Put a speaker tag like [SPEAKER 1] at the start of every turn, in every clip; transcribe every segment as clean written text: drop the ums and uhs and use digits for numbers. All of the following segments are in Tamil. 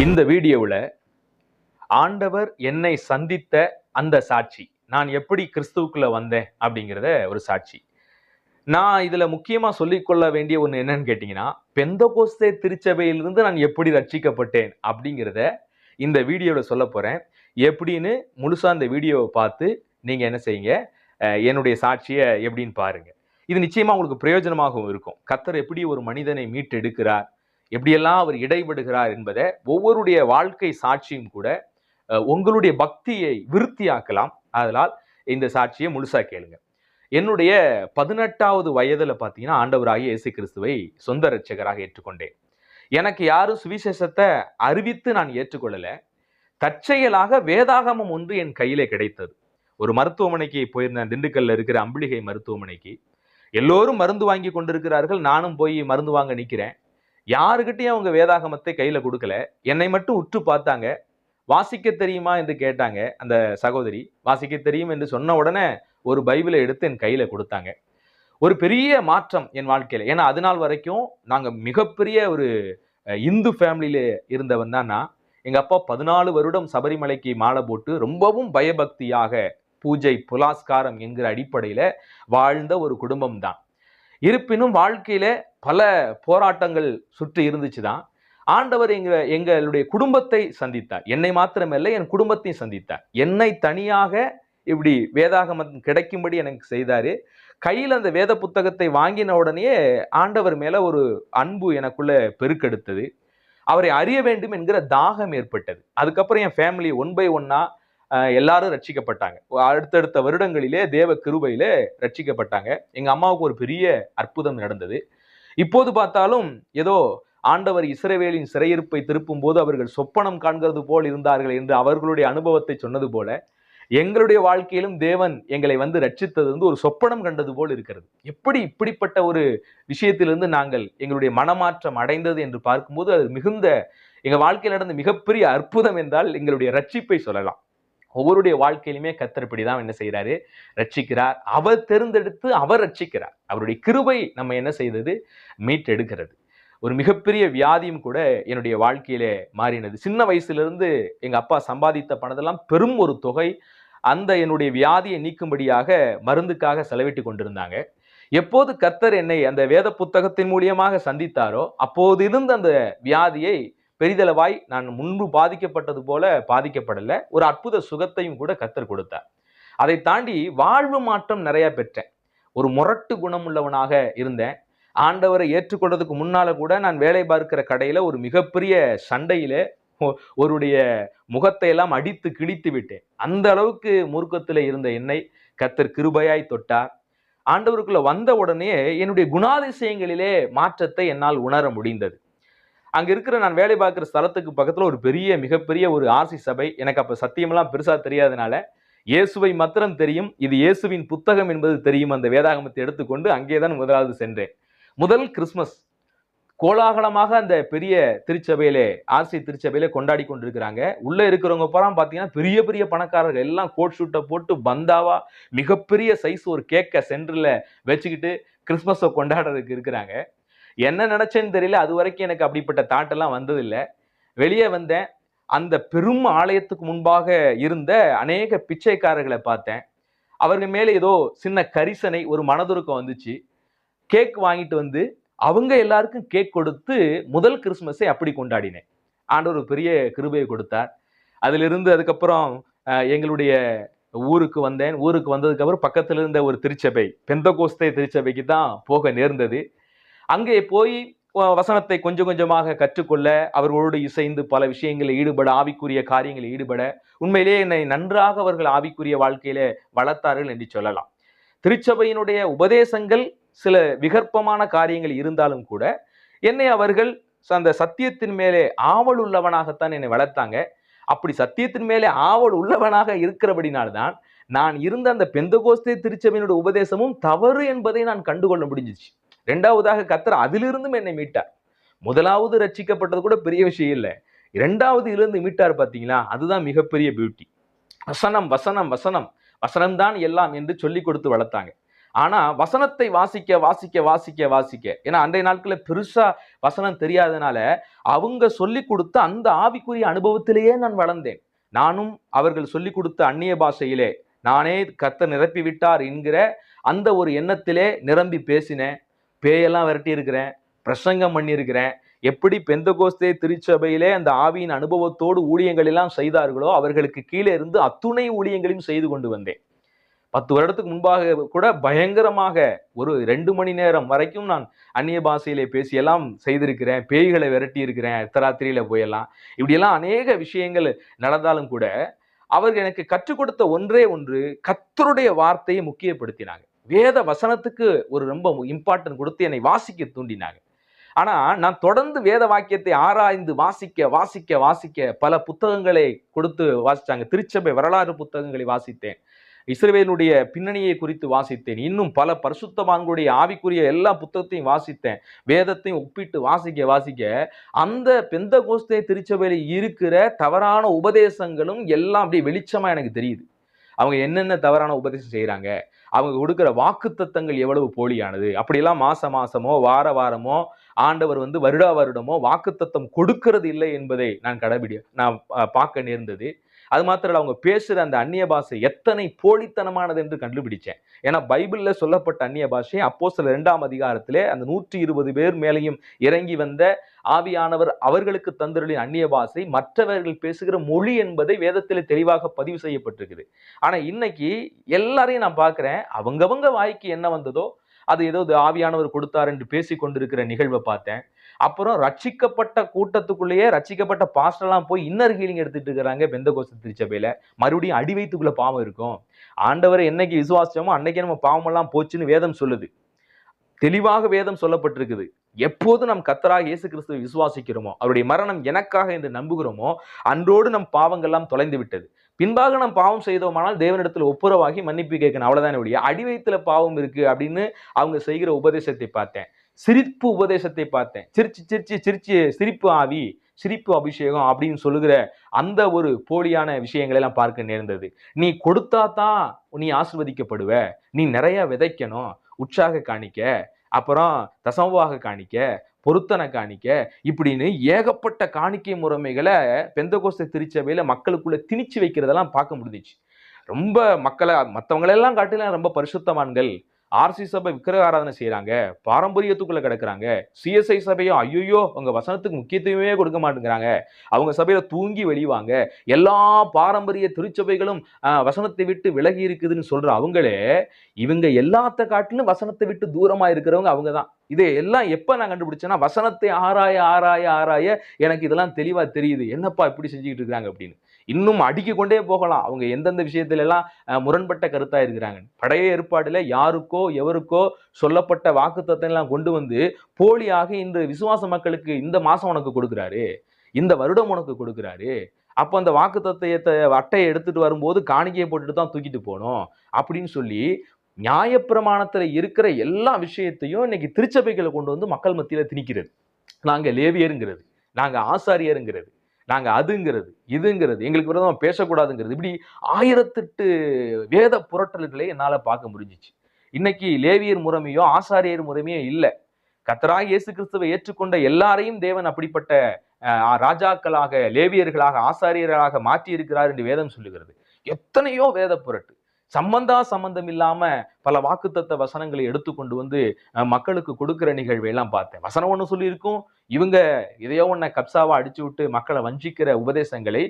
[SPEAKER 1] இந்த வீடியோவில் ஆண்டவர் என்னை சந்தித்த அந்த சாட்சி, நான் எப்படி கிறிஸ்துவுக்குள்ள வந்தேன் அப்படிங்கிறத ஒரு சாட்சி. நான் இதுல முக்கியமா சொல்லிக்கொள்ள வேண்டிய ஒன்று என்னன்னு கேட்டீங்கன்னா, பெந்தகோஸ்தே திருச்சபையிலிருந்து நான் எப்படி ரட்சிக்கப்பட்டேன் அப்படிங்கிறத இந்த வீடியோவில் சொல்ல போறேன். எப்படின்னு முழுசா இந்த வீடியோவை பார்த்து நீங்க என்ன செய்யுங்க, என்னுடைய சாட்சியை எப்படின்னு பாருங்க. இது நிச்சயமா உங்களுக்கு பிரயோஜனமாகவும் இருக்கும். கர்த்தர் எப்படி ஒரு மனிதனை மீட்டெடுக்கிறார், எப்படியெல்லாம் அவர் இடைபடுகிறார் என்பதை ஒவ்வொருடைய வாழ்க்கை சாட்சியும் கூட உங்களுடைய பக்தியை விருத்தியாக்கலாம். அதனால் இந்த சாட்சியை முழுசா கேளுங்க. என்னுடைய 18வது வயதுல பார்த்தீங்கன்னா, ஆண்டவராகிய இயேசு கிறிஸ்துவை சொந்த இரட்சகராக ஏற்றுக்கொண்டேன். எனக்கு யாரும் சுவிசேஷத்தை அறிவித்து நான் ஏற்றுக்கொள்ளல. தற்செயலாக வேதாகமம் ஒன்று என் கையிலே கிடைத்தது. ஒரு மருத்துவமனைக்கு போயிருந்தேன், திண்டுக்கல்ல இருக்கிற அம்பிளிகை மருத்துவமனைக்கு. எல்லோரும் மருந்து வாங்கி கொண்டிருக்கிறார்கள், நானும் போய் மருந்து வாங்க நிற்கிறேன். யாருக்கிட்டையும் அவங்க வேதாகமத்தை கையில கொடுக்கல. என்னை மட்டும் உற்று பார்த்தாங்க. வாசிக்க தெரியுமா என்று கேட்டாங்க. அந்த சகோதரி வாசிக்க தெரியும் என்று சொன்ன உடனே ஒரு பைபிளை எடுத்து என் கையில கொடுத்தாங்க. ஒரு பெரிய மாற்றம் என் வாழ்க்கையில. ஏன்னா அது நாள் வரைக்கும் நாங்க மிகப்பெரிய ஒரு இந்து ஃபேமிலியில இருந்தவன் தான் நான். எங்க அப்பா 14 வருடம் சபரிமலைக்கு மாலை போட்டு ரொம்பவும் பயபக்தியாக பூஜை புலாஸ்காரம் என்கிற அடிப்படையில வாழ்ந்த ஒரு குடும்பம் தான். இருப்பினும் வாழ்க்கையில பல போராட்டங்கள் சுற்றி இருந்துச்சுதான். ஆண்டவர் எங்களுடைய குடும்பத்தை சந்தித்தார். என்னை மாத்திரமல்ல, என் குடும்பத்தையும் சந்தித்தார். என்னை தனியாக இப்படி வேதாகமம் கிடைக்கும்படி எனக்கு செய்தாரு. கையில் அந்த வேத புத்தகத்தை வாங்கின உடனே ஆண்டவர் மேல ஒரு அன்பு எனக்குள்ள பெருக்கெடுத்தது. அவரை அறிய வேண்டும் என்கிற தாகம் ஏற்பட்டது. அதுக்கப்புறம் என் ஃபேமிலி ஒன் பை ஒன்னா எல்லாரும் ரட்சிக்கப்பட்டாங்க. அடுத்தடுத்த வருடங்களிலே தேவ கிருபையிலே ரட்சிக்கப்பட்டாங்க. எங்க அம்மாவுக்கு ஒரு பெரிய அற்புதம் நடந்தது. இப்போது பார்த்தாலும் ஏதோ ஆண்டவர் இஸ்ரவேலின் சிறையிருப்பை திருப்பும் போது அவர்கள் சொப்பனம் காண்கிறது போல் இருந்தார்கள் என்று அவர்களுடைய அனுபவத்தை சொன்னது போல, எங்களுடைய வாழ்க்கையிலும் தேவன் எங்களை வந்து ரட்சித்தது வந்து ஒரு சொப்பனம் கண்டது போல் இருக்கிறது. எப்படி இப்படிப்பட்ட ஒரு விஷயத்திலிருந்து நாங்கள் எங்களுடைய மனமாற்றம் அடைந்தது என்று பார்க்கும்போது அது மிகுந்த எங்க வாழ்க்கையில் நடந்த மிகப்பெரிய அற்புதம் என்றால் எங்களுடைய ரட்சிப்பை சொல்லலாம். ஒவ்வொருடைய வாழ்க்கையிலுமே கர்த்தர் இப்படிதான் என்ன செய்யறாரு, ரட்சிக்கிறார். அவர் தேர்ந்தெடுத்து அவர் ரட்சிக்கிறார். அவருடைய கிருபை நம்ம என்ன செய்தது, மீட்டெடுக்கிறது. ஒரு மிகப்பெரிய வியாதியும் கூட என்னுடைய வாழ்க்கையிலே மாறினது. சின்ன வயசுல எங்க அப்பா சம்பாதித்த பணத்தெல்லாம் பெரும் ஒரு தொகை அந்த என்னுடைய வியாதியை நீக்கும்படியாக மருந்துக்காக செலவிட்டு கொண்டிருந்தாங்க. எப்போது கர்த்தர் என்னை அந்த வேத புத்தகத்தின் மூலியமாக சந்தித்தாரோ அப்போது இருந்த அந்த வியாதியை பெரிதளவாய் நான் முன்பு பாதிக்கப்பட்டது போல பாதிக்கப்படல. ஒரு அற்புத சுகத்தையும் கூட கர்த்தர் கொடுத்தார். அதை தாண்டி வாழ்வு மாற்றம் நிறைய பெற்றேன். ஒரு முரட்டு குணம் உள்ளவனாக இருந்தேன். ஆண்டவரை ஏற்றுக்கொள்றதுக்கு முன்னால கூட நான் வேலை பார்க்கிற கடையில ஒரு மிகப்பெரிய சண்டையில ஒருடைய முகத்தை எல்லாம் அடித்து கிழித்து விட்டேன். அந்த அளவுக்கு மூர்க்கத்துல இருந்த என்னை கர்த்தர் கிருபையாய் தொட்டார். ஆண்டவருக்குள்ள வந்த உடனே என்னுடைய குணாதிசயங்களிலே மாற்றத்தை என்னால் உணர முடிந்தது. அங்க இருக்கிற நான் வேலை பார்க்கிற ஸ்தலத்துக்கு பக்கத்துல ஒரு மிகப்பெரிய ஒரு ஆசி சபை. எனக்கு அப்ப சத்தியமெல்லாம் பெருசா தெரியாதனால இயேசுவை மாத்திரம் தெரியும், இது இயேசுவின் புத்தகம் என்பது தெரியும். அந்த வேதாகமத்தை எடுத்துக்கொண்டு அங்கேதான் முதலாவது சென்றேன். முதல் கிறிஸ்துமஸ் கோலாகலமாக அந்த பெரிய திருச்சபையிலே ஆர்சி திருச்சபையிலே கொண்டாடி கொண்டிருக்கிறாங்க. உள்ள இருக்கிறவங்க பூரா பாத்தீங்கன்னா பெரிய பெரிய பணக்காரர்கள் எல்லாம் கோட் ஷூட்டை போட்டு பந்தாவா மிகப்பெரிய சைஸ் ஒரு கேக்க சென்டர்ல வச்சுக்கிட்டு கிறிஸ்துமஸை கொண்டாடுறதுக்கு இருக்கிறாங்க. என்ன நினைச்சேன்னு தெரியல. அது வரைக்கும் எனக்கு அப்படிப்பட்ட தாட்டெல்லாம் வந்ததில்லை. வெளியே வந்தேன். அந்த பெரும் ஆலயத்துக்கு முன்பாக இருந்த அநேக பிச்சைக்காரர்களை பார்த்தேன். அவர்கள் மேலே ஏதோ சின்ன கரிசனை, ஒரு மனதுருக்கம் வந்துச்சு. கேக் வாங்கிட்டு வந்து அவங்க எல்லாருக்கும் கேக் கொடுத்து முதல் கிறிஸ்துமஸை அப்படி கொண்டாடினேன். ஆண்டவர் ஒரு பெரிய கிருபையை கொடுத்தார். அதிலிருந்து அதுக்கப்புறம் எங்களுடைய ஊருக்கு வந்தேன். ஊருக்கு வந்ததுக்கு அப்புறம் பக்கத்துல இருந்த ஒரு திருச்சபை, பெந்தகோஸ்தே திருச்சபைக்கு தான் போக நேர்ந்தது. அங்கே போய் வசனத்தை கொஞ்சம் கொஞ்சமாக கற்றுக்கொள்ள, அவர்களோடு இசைந்து பல விஷயங்களில் ஈடுபட, ஆவிக்குரிய காரியங்களில் ஈடுபட, உண்மையிலேயே என்னை நன்றாக அவர்கள் ஆவிக்குரிய வாழ்க்கையிலே வளர்த்தார்கள் என்று சொல்லலாம். திருச்சபையினுடைய உபதேசங்கள் சில விகற்பமான காரியங்கள் இருந்தாலும் கூட என்னை அவர்கள் அந்த சத்தியத்தின் மேலே ஆவல் உள்ளவனாகத்தான் என்னை வளர்த்தாங்க. அப்படி சத்தியத்தின் மேலே ஆவல் உள்ளவனாக இருக்கிறபடினால்தான் நான் இருந்த அந்த பெந்தகோஸ்தே திருச்சபையினுடைய உபதேசமும் தவறு என்பதை நான் கண்டுகொள்ள முடிஞ்சிச்சு. இரண்டாவதாக கர்த்தர் அதிலிருந்தும் என்னை மீட்டார். முதலாவது ரட்சிக்கப்பட்டது கூட பெரிய விஷயம் இல்லை. இரண்டாவது இருந்து மீட்டார் பார்த்தீங்களா, அதுதான் மிகப்பெரிய பியூட்டி. வசனம் வசனம் வசனம் வசனம்தான் எல்லாம் என்று சொல்லி கொடுத்து வளர்த்தாங்க. ஆனா வசனத்தை வாசிக்க வாசிக்க வாசிக்க வாசிக்க, ஏன்னா அன்றைய நாட்கள்ல பெருசா வசனம் தெரியாதனால அவங்க சொல்லி கொடுத்த அந்த ஆவிக்குரிய அனுபவத்திலேயே நான் வளர்ந்தேன். நானும் அவர்கள் சொல்லி கொடுத்த அந்நிய பாஷையிலே நானே கர்த்தர் நிரப்பி விட்டார் என்கிற அந்த ஒரு எண்ணத்திலே நிரம்பி பேசினேன். பேயெல்லாம் விரட்டி இருக்கிறேன், பிரசங்கம் பண்ணியிருக்கிறேன். எப்படி பெந்தகோஸ்தே திருச்சபையிலே அந்த ஆவியின் அனுபவத்தோடு ஊழியங்கள் எல்லாம் செய்தார்களோ அவர்களுக்கு கீழே இருந்து அத்துணை ஊழியங்களையும் செய்து கொண்டு வந்தேன். 10 வருடத்துக்கு முன்பாக கூட பயங்கரமாக ஒரு 2 மணி நேரம் வரைக்கும் நான் அந்நிய பாஷையிலே பேசியெல்லாம் செய்திருக்கிறேன். பேய்களை விரட்டி இருக்கிறேன் அர்த்தராத்திரியில போயெல்லாம். இப்படியெல்லாம் அநேக விஷயங்கள் நடந்தாலும் கூட அவர்கள் எனக்கு கற்றுக் கொடுத்த ஒன்றே ஒன்று, கர்த்தருடைய வார்த்தையை முக்கியப்படுத்தினாங்க. வேத வசனத்துக்கு ஒரு ரொம்ப இம்பார்ட்டன்ட் கொடுத்து என்னை வாசிக்க தூண்டினாங்க. ஆனா நான் தொடர்ந்து வேத வாக்கியத்தை ஆராய்ந்து வாசிக்க வாசிக்க வாசிக்க பல புத்தகங்களை கொடுத்து வாசிச்சாங்க. திருச்சபை வரலாறு புத்தகங்களை வாசித்தேன். இஸ்ரவேலுடைய பின்னணியை குறித்து வாசித்தேன். இன்னும் பல பரிசுத்தவான்களுடைய ஆவிக்குரிய எல்லா புத்தகத்தையும் வாசித்தேன். வேதத்தையும் ஒப்பிட்டு வாசிக்க வாசிக்க அந்த பெந்தகோஸ்தே திருச்சபையில இருக்கிற தவறான உபதேசங்களும் எல்லாம் அப்படியே வெளிச்சமா எனக்கு தெரியுது. அவங்க என்னென்ன தவறான உபதேசம் செய்யறாங்க, அவங்க கொடுக்கிற வாக்குத்தத்தங்கள் எவ்வளவு போலியானது, அப்படியெல்லாம் மாசமோ வார வாரமோ ஆண்டவர் வருடா வருடமோ வாக்குத்தத்தம் கொடுக்கிறது இல்லை என்பதை நான் நான் பார்க்க நேர்ந்தது. அது மாத்திரம் அவங்க பேசுற அந்த அந்நிய பாஷை எத்தனை போலித்தனமானது என்று கண்டுபிடிச்சேன். ஏன்னா பைபிள்ல சொல்லப்பட்ட அந்நிய பாஷை அப்போஸ்தலர் 2ஆம் அதிகாரத்திலே அந்த 120 பேர் மேலையும் இறங்கி வந்த ஆவியானவர் அவர்களுக்கு தந்தருளின் அந்நிய பாஷை மற்றவர்கள் பேசுகிற மொழி என்பதை வேதத்திலே தெளிவாக பதிவு செய்யப்பட்டிருக்குது. ஆனா இன்னைக்கு எல்லாரையும் நான் பார்க்கிறேன், அவங்கவங்க வாய்க்கு என்ன வந்ததோ அது ஏதோ ஆவியானவர் கொடுத்தார் என்று பேசிக் கொண்டிருக்கிற நிகழ்வை பார்த்தேன். அப்புறம் ரட்சிக்கப்பட்ட கூட்டத்துக்குள்ளேயே ரட்சிக்கப்பட்ட பாஸ்டர்லாம் போய் இன்னர் ஹீலிங் எடுத்துட்டு இருக்கிறாங்க பெந்தகோஸ்தே திருச்சபையில. மறுபடியும் அடி வயித்துக்குள்ள பாவம் இருக்கும். ஆண்டவரை என்னைக்கு விசுவாசிச்சோமோ அன்னைக்கே நம்ம பாவமெல்லாம் போச்சுன்னு வேதம் சொல்லுது. தெளிவாக வேதம் சொல்லப்பட்டிருக்குது. எப்போது நம் கர்த்தராகிய இயேசு கிறிஸ்துவை விசுவாசிக்கிறோமோ, அவருடைய மரணம் எனக்காக என்று நம்புகிறோமோ, அன்றோடு நம் பாவங்கள் எல்லாம் தொலைந்து விட்டது. பின்பாக நாம் பாவம் செய்தோமானால் தேவனிடத்தில் ஒப்புரவாகி மன்னிப்பு கேட்கணும், அவ்வளவுதானே ஒழிய அடி வயித்துல பாவம் இருக்கு அப்படின்னு அவங்க செய்கிற உபதேசத்தை பார்த்தேன். சிரிப்பு உபதேசத்தை பார்த்தேன். சிரிச்சு சிரிச்சு சிரிச்சு சிரிப்பு ஆவி, சிரிப்பு அபிஷேகம் அப்படின்னு சொல்லுகிற அந்த ஒரு போலியான விஷயங்களை எல்லாம் பார்க்க நேர்ந்தது. நீ கொடுத்தா தான் நீ ஆசீர்வதிக்கப்படுவ, நீ நிறைய விதைக்கணும், உற்சாக காணிக்க, அப்புறம் தசமபாக காணிக்க, பொருத்தனை காணிக்க, இப்படின்னு ஏகப்பட்ட காணிக்கை முறைமைகளை பெந்தகோஸ்தே திருச்சபையில மக்களுக்குள்ள திணிச்சு வைக்கிறதெல்லாம் பார்க்க முடிஞ்சிச்சு. ரொம்ப மக்களை மற்றவங்களெல்லாம் காட்டிலும் ரொம்ப பரிசுத்தவான்கள். ஆர்சி சபை விக்கிரக ஆராதனை செய்யறாங்க, பாரம்பரியத்துக்குள்ள கிடக்குறாங்க. சிஎஸ்ஐ சபையும் ஐயோ உங்க வசனத்துக்கு முக்கியத்துவமே கொடுக்க மாட்டேங்கிறாங்க, அவங்க சபையில தூங்கி வெளிவாங்க, எல்லா பாரம்பரிய திருச்சபைகளும் வசனத்தை விட்டு விலகி இருக்குதுன்னு சொல்ற அவங்களே இவங்க எல்லாத்த காட்டிலும் வசனத்தை விட்டு தூரமா இருக்கிறவங்க அவங்கதான். இதை எல்லாம் எப்ப நான் கண்டுபிடிச்சேன்னா, வசனத்தை ஆராய ஆராய ஆராய எனக்கு இதெல்லாம் தெளிவா தெரியுது, என்னப்பா இப்படி செஞ்சுக்கிட்டு இருக்காங்க அப்படின்னு. இன்னும் அடுக்கி கொண்டே போகலாம் அவங்க எந்தெந்த விஷயத்துல எல்லாம் முரண்பட்ட கருத்தா இருக்கிறாங்க. பழைய ஏற்பாடுல யாருக்கோ எவருக்கோ சொல்லப்பட்ட வாக்குத்தத்தம் எல்லாம் கொண்டு வந்து போலியாக இந்த விசுவாச மக்களுக்கு இந்த மாசம் உனக்கு கொடுக்குறாரு, இந்த வருடம் உனக்கு கொடுக்குறாரு, அப்போ அந்த வாக்குத்தத்தத்தை அட்டையை எடுத்துட்டு வரும்போது காணிக்கையை போட்டுட்டு தான் தூக்கிட்டு போகணும் அப்படின்னு சொல்லி நியாயப்பிரமாணத்துல இருக்கிற எல்லா விஷயத்தையும் இன்னைக்கு திருச்சபைகளை கொண்டு வந்து மக்கள் மத்தியில திணிக்கிறது. நாங்க லேவியருங்கிறது, நாங்க ஆசாரியருங்கிறது, நாங்க அதுங்கிறது இதுங்கிறது, எங்களுக்கு விரோதமா பேசக்கூடாதுங்கிறது, இப்படி 1008 வேத புரட்டல்களை என்னால பார்க்க முடிஞ்சிச்சு. இன்னைக்கு லேவியர் முறைமையோ ஆசாரியர் முறைமையோ இல்லை. கர்த்தராகிய இயேசு கிறிஸ்துவை ஏற்றுக்கொண்ட எல்லாரையும் தேவன் அப்படிப்பட்ட ராஜாக்களாக, லேவியர்களாக, ஆசாரியர்களாக மாற்றி இருக்கிறார் என்று வேதம் சொல்லுகிறது. எத்தனையோ வேத புரட்டு சம்பந்தம் இல்லாம பல வாக்குத்தத்த வசனங்களை எடுத்துக்கொண்டு வந்து மக்களுக்கு கொடுக்கிற நிகழ்வை எல்லாம் பார்த்தேன். வசனம் ஒண்ணு சொல்லி இருக்கும், இவங்க இதையோ ஒன்ன கப்சாவா அடிச்சு விட்டு மக்களை வஞ்சிக்கிற உபதேசங்களை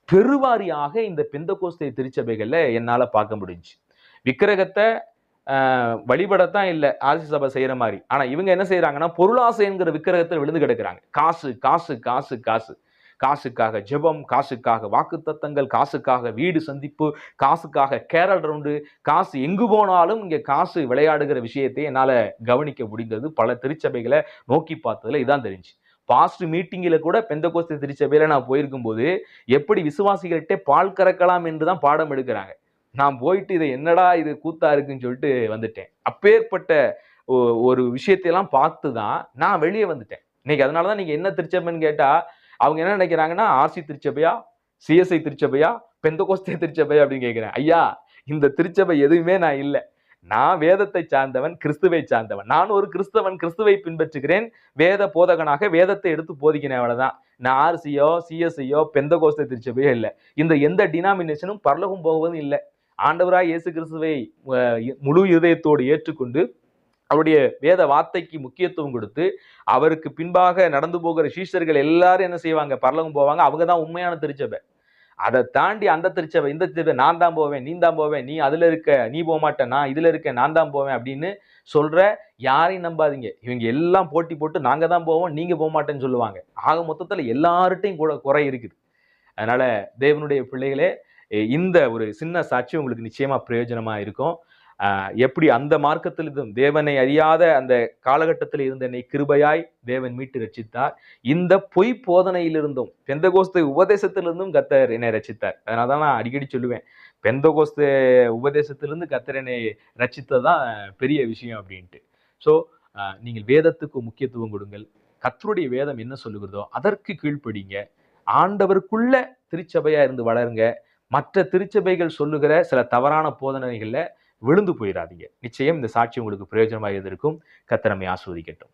[SPEAKER 1] பெருவாரியாக இந்த பெந்தகோஸ்தே திருச்சபைகள்ல என்னால பார்க்க முடிஞ்சு. விக்கிரகத்தை வழிபடத்தான் இல்லை ஆர்சி சபை செய்யற மாதிரி. ஆனா இவங்க என்ன செய்யறாங்கன்னா, பொருளாசை என்கிற விக்கிரகத்தில் விழுந்து கிடக்குறாங்க. காசு காசு காசு காசு, காசுக்காக ஜெபம், காசுக்காக வாக்குத்தத்தங்கள், காசுக்காக வீடு சந்திப்பு, காசுக்காக கேரல் ரவுண்டு, காசு எங்கு போனாலும் இங்க காசு விளையாடுகிற விஷயத்தை என்னால கவனிக்க முடிந்தது. பல திருச்சபைகளை நோக்கி பார்த்ததுல இதான் தெரிஞ்சு. பாஸ்ட் மீட்டிங்ல கூட பெந்தகோஸ்தே திருச்சபையில நான் போயிருக்கும் போது எப்படி விசுவாசிகள்கிட்ட பால் கறக்கலாம் என்றுதான் பாடம் எடுக்கிறாங்க. நான் போயிட்டு இதை என்னடா இது கூத்தா இருக்குன்னு சொல்லிட்டு வந்துட்டேன். அப்பேற்பட்ட ஒரு விஷயத்தையெல்லாம் பார்த்துதான் நான் வெளியே வந்துட்டேன் இன்னைக்கு. அதனாலதான் நீங்க என்ன திருச்சபைன்னு கேட்டா அவங்க என்ன நினைக்கிறாங்கன்னா, ஆர்சி திருச்சபையா, சிஎஸ்ஐ திருச்சபையா, பெந்தகோஸ்தே திருச்சபையா அப்படின்னு கேட்கிறேன். ஐயா, இந்த திருச்சபை எதுவுமே நான் இல்லை. நான் வேதத்தை சார்ந்தவன், கிறிஸ்துவை சார்ந்தவன். நான் ஒரு கிறிஸ்தவன், கிறிஸ்துவை பின்பற்றுகிறேன், வேத போதகனாக வேதத்தை எடுத்து போதிக்கிறேன், அவ்வளவுதான். நான் ஆர்சியோ, சிஎஸ்ஐயோ, பெந்தகோஸ்தே திருச்சபையோ இல்லை. இந்த எந்த டினாமினேஷனும் பரலோகம் போவதும் இல்லை. ஆண்டவராய் இயேசு கிறிஸ்துவை முழு இதயத்தோடு ஏற்றுக்கொண்டு அவருடைய வேத வார்த்தைக்கு முக்கியத்துவம் கொடுத்து அவருக்கு பின்பாக நடந்து போகிற சீஷர்கள் எல்லாரும் என்ன செய்வாங்க? பரலோகம் போவாங்க. அவங்க தான் உண்மையான திருச்சபை. அதை தாண்டி அந்த திருச்சபை, இந்த திருச்சபை, நான் தான் போவேன், நீ தான் போவேன், நீ அதுல இருக்க, நீ போக மாட்டேன், நான் இதுல இருக்க, நான் தான் போவேன் அப்படின்னு சொல்ற யாரையும் நம்பாதீங்க. இவங்க எல்லாம் போட்டி போட்டு நாங்க தான் போவோம், நீங்க போக மாட்டேன்னு சொல்லுவாங்க. ஆக மொத்தத்துல எல்லார்ட்டையும் கூட குறை இருக்குது. அதனால தேவனுடைய பிள்ளைகளே, இந்த ஒரு சின்ன சாட்சி உங்களுக்கு நிச்சயமா பிரயோஜனமா இருக்கும். எப்படி அந்த மார்க்கத்திலிருந்தும் தேவனை அறியாத அந்த காலகட்டத்தில் இருந்த என்னை கிருபையாய் தேவன் மீட்டு ரட்சித்தார். இந்த பொய் போதனையிலிருந்தும் பெந்தகோஸ்து உபதேசத்திலிருந்தும் கர்த்தர் என்னை ரட்சித்தார். அதனாலதான் நான் அடிக்கடி சொல்லுவேன், பெந்தகோஸ்து உபதேசத்திலிருந்து கர்த்தர் என்னை ரட்சித்ததுதான் பெரிய விஷயம் அப்படின்ட்டு. ஸோ நீங்கள் வேதத்துக்கு முக்கியத்துவம் கொடுங்கள். கர்த்தருடைய வேதம் என்ன சொல்லுகிறதோ அதற்கு கீழ்ப்படிங்க. ஆண்டவருக்குள்ள திருச்சபையா இருந்து வளருங்க. மற்ற திருச்சபைகள் சொல்லுகிற சில தவறான போதனைகள்ல விழுந்து போயிடாதீங்க. நிச்சயம் இந்த சாட்சி உங்களுக்கு பிரயோஜனமாக இருந்திருக்கும். கர்த்தர் நம்மை ஆசீர்வதிக்கட்டும்.